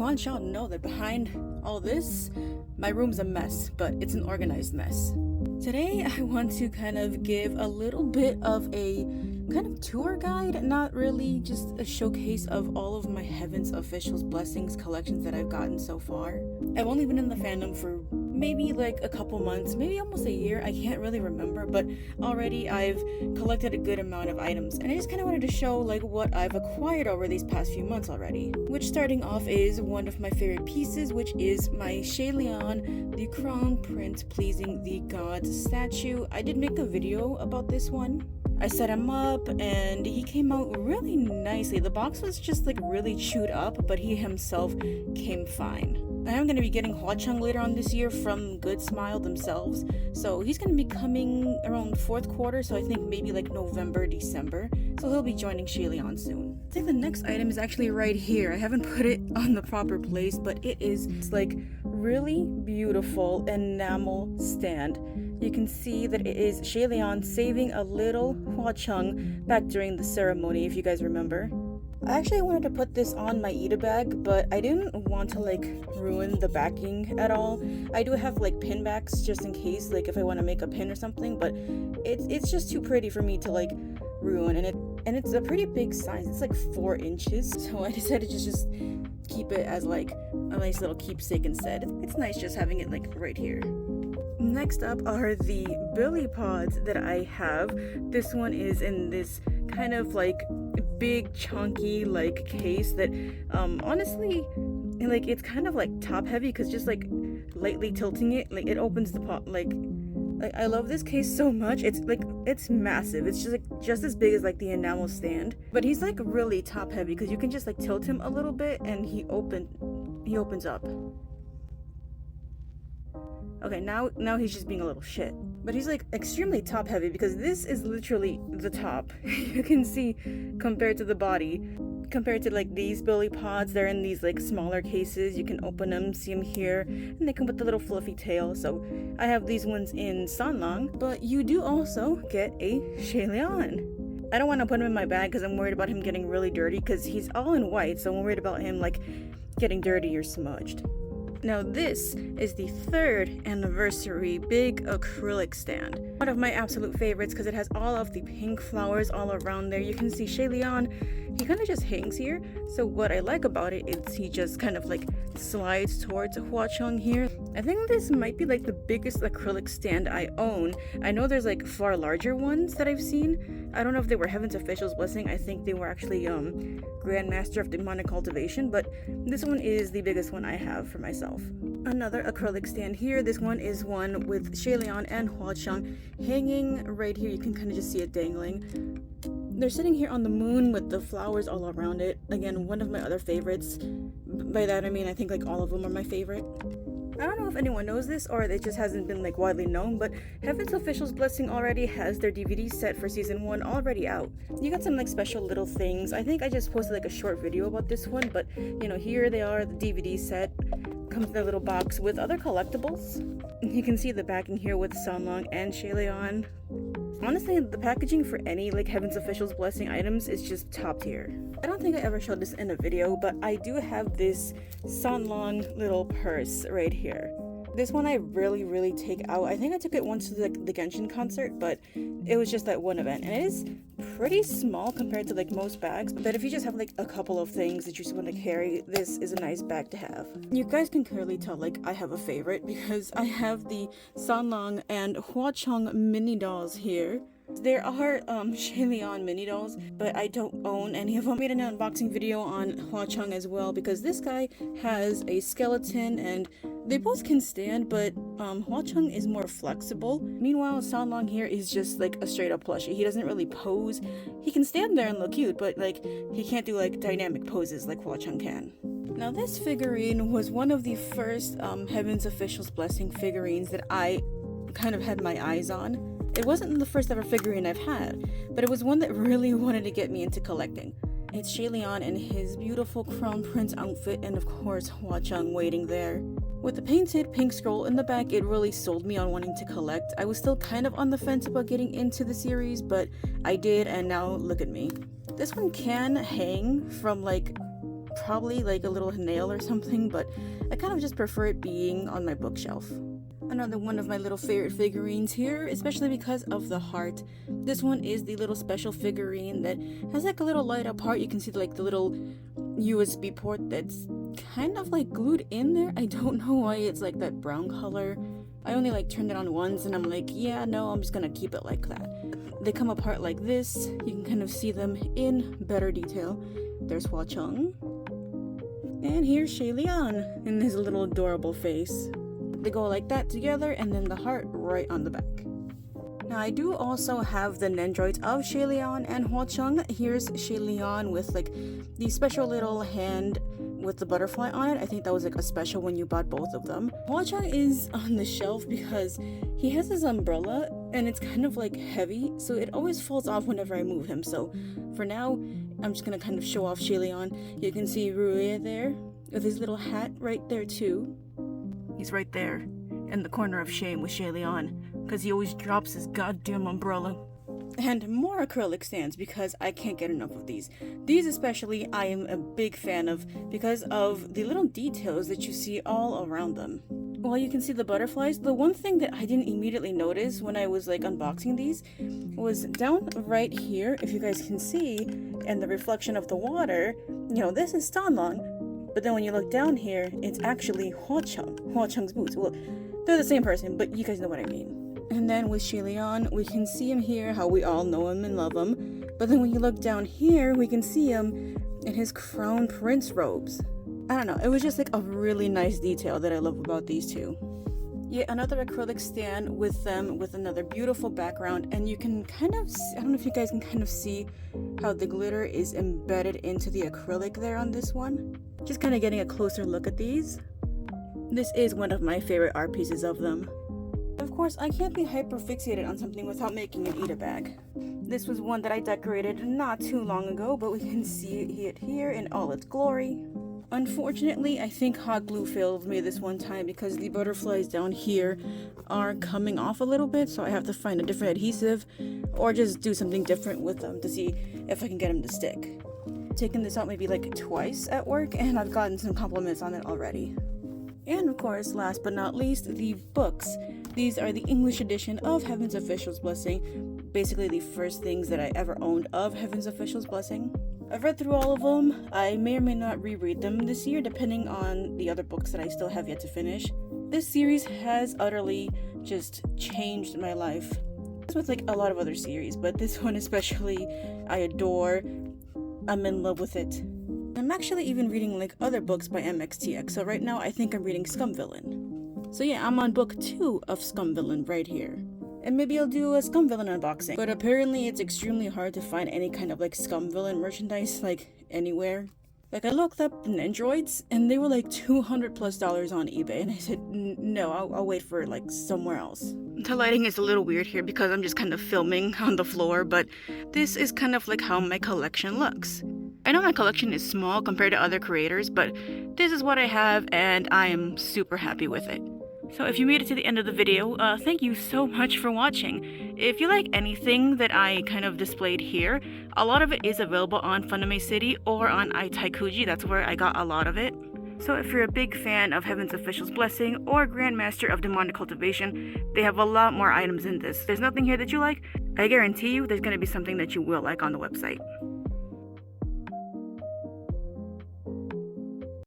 want y'all to know that behind all this, my room's a mess, but it's an organized mess. Today, I want to kind of give a little bit of a kind of tour guide, not really just a showcase of all of my Heaven's Officials Blessings collections that I've gotten so far. I've only been in the fandom for maybe like a couple months, maybe almost a year, I can't really remember, but already I've collected a good amount of items, and I just kind of wanted to show like what I've acquired over these past few months already. Which, starting off, is one of my favorite pieces, which is my Chillpeach, the Crown Prince Pleasing the Gods statue. I did make a video about this one. I set him up and he came out really nicely. The box was just like really chewed up, but he himself came fine. I am going to be getting Hwa-Chang later on this year from Good Smile themselves, so he's going to be coming around 4th quarter, so I think maybe like November, December, so he'll be joining Chillpeach soon. I think the next item is actually right here. I haven't put it on the proper place, but it is like really beautiful enamel stand. You can see that it is Chillpeach saving a little Hwa-Chang back during the ceremony, if you guys remember. I actually wanted to put this on my Ita bag, but I didn't want to like ruin the backing at all. I do have like pin backs just in case, like if I want to make a pin or something, but it's just too pretty for me to like ruin, and it's a pretty big size. It's like 4 inches, so I decided to just keep it as like a nice little keepsake instead. It's nice just having it like right here. Next up are the Billy Pods that I have. This one is in this kind of like big chunky like case that honestly, like, it's kind of like top heavy because just like lightly tilting it, like it opens the pot. Like I love this case so much. It's massive. It's just as big as like the enamel stand, but he's like really top heavy because you can just like tilt him a little bit and he opens up. Okay, now he's just being a little shit. But he's like extremely top heavy because this is literally the top. You can see compared to the body. Compared to like these Billy Pods, they're in these like smaller cases. You can open them, see them here, and they come with the little fluffy tail. So I have these ones in Sanlang, but you do also get a Chillpeach. I don't want to put him in my bag because I'm worried about him getting really dirty because he's all in white, so I'm worried about him like getting dirty or smudged. Now this is the 3rd anniversary big acrylic stand. One of my absolute favorites because it has all of the pink flowers all around there. You can see Chillpeach, he kind of just hangs here. So what I like about it is he just kind of like slides towards Hwa-Chang here. I think this might be like the biggest acrylic stand I own. I know there's like far larger ones that I've seen. I don't know if they were Heaven's Officials Blessing. I think they were actually Grandmaster of Demonic Cultivation, but this one is the biggest one I have for myself. Another acrylic stand here. This one is one with Chillpeach and Hwa-Chang hanging right here. You can kind of just see it dangling. They're sitting here on the moon with the flowers all around it. Again, one of my other favorites. By that I mean I think like all of them are my favorite. I don't know if anyone knows this or it just hasn't been like widely known, but Heaven's Officials Blessing already has their DVD set for season 1 already out. You got some like special little things. I think I just posted like a short video about this one, but you know, here they are, the DVD set. Comes in a little box with other collectibles. You can see the backing here with Sanlang and Chillpeach. Honestly, the packaging for any like Heaven's Officials Blessing items is just top tier. I don't think I ever showed this in a video, but I do have this Sanlang little purse right here. This one I really take out. I think I took it once to the Genshin concert, but it was just that one event, and it is pretty small compared to like most bags, but if you just have like a couple of things that you just want to carry, this is a nice bag to have. You guys can clearly tell like I have a favorite because I have the Sanlang and Hwa-Chang mini dolls here. There are Chillpeach mini dolls, but I don't own any of them. I made an unboxing video on Hwa-Chang as well because this guy has a skeleton and they both can stand, but Hwa-Chang is more flexible. Meanwhile, Sanlang here is just like a straight up plushie. He doesn't really pose. He can stand there and look cute, but like he can't do like dynamic poses like Hwa-Chang can. Now this figurine was one of the first Heaven's Officials Blessing figurines that I kind of had my eyes on. It wasn't the first ever figurine I've had, but it was one that really wanted to get me into collecting. It's Chillpeach in his beautiful Crown Prince outfit, and of course Hwa-Chang waiting there. With the painted pink scroll in the back, it really sold me on wanting to collect. I was still kind of on the fence about getting into the series, but I did, and now look at me. This one can hang from like probably like a little nail or something, but I kind of just prefer it being on my bookshelf. Another one of my little favorite figurines here, especially because of the heart. This one is the little special figurine that has like a little light up heart. You can see like the little USB port that's kind of like glued in there. I don't know why it's like that brown color. I only like turned it on once and I'm like, yeah, no, I'm just gonna keep it like that. They come apart like this. You can kind of see them in better detail. There's Hua Chung. And here's Shay Lian in his little adorable face. They go like that together, and then the heart right on the back. Now I do also have the Nendroids of Shay Lian and Hua Chung. Here's Shay Lian with like the special little hand with the butterfly on it. I think that was like a special when you bought both of them. Hua Chung is on the shelf because he has his umbrella and it's kind of like heavy, so it always falls off whenever I move him. So for now, I'm just gonna kind of show off Shay Lian. You can see Rui there with his little hat right there too. He's right there in the corner of shame with Shay Lian because he always drops his goddamn umbrella. And more acrylic stands because I can't get enough of these. These especially I am a big fan of because of the little details that you see all around them. While you can see the butterflies, the one thing that I didn't immediately notice when I was like unboxing these was down right here, if you guys can see, and the reflection of the water, you know, this is Stanlong. But then when you look down here, it's actually Hua Chung's boots. Well, they're the same person, but you guys know what I mean. And then with Shay Lian, we can see him here, how we all know him and love him. But then when you look down here, we can see him in his crown prince robes. I don't know, it was just like a really nice detail that I love about these two. Yet another acrylic stand with them with another beautiful background, and you can kind of see, I don't know if you guys can kind of see how the glitter is embedded into the acrylic there on this one. Just kind of getting a closer look at these. This is one of my favorite art pieces of them. Of course, I can't be hyper fixated on something without making an eat-a bag. This was one that I decorated not too long ago, but we can see it here in all its glory. Unfortunately, I think hot glue failed me this one time because the butterflies down here are coming off a little bit, so I have to find a different adhesive or just do something different with them to see if I can get them to stick. Taken this out maybe like twice at work and I've gotten some compliments on it already. And of course, last but not least, the books. These are the English edition of Heaven's Official's Blessing, basically the first things that I ever owned of Heaven's Official's Blessing. I've read through all of them. I may or may not reread them this year depending on the other books that I still have yet to finish. This series has utterly just changed my life. It's with like a lot of other series, but this one especially I adore. I'm in love with it. I'm actually even reading like other books by MXTX, so right now I think I'm reading Scum Villain. So yeah, I'm on book 2 of Scum Villain right here. And maybe I'll do a Scum Villain unboxing. But apparently it's extremely hard to find any kind of like Scum Villain merchandise like anywhere. Like I looked up the Nendroids and they were like $200+ on eBay, and I said no, I'll wait for like somewhere else. The lighting is a little weird here because I'm just kind of filming on the floor, but this is kind of like how my collection looks. I know my collection is small compared to other creators, but this is what I have and I am super happy with it. So if you made it to the end of the video, thank you so much for watching. If you like anything that I kind of displayed here, a lot of it is available on Funame City or on iTaikuji. That's where I got a lot of it. So if you're a big fan of Heaven's Official's Blessing or Grandmaster of Demonic Cultivation, they have a lot more items in this. There's nothing here that you like. I guarantee you there's going to be something that you will like on the website.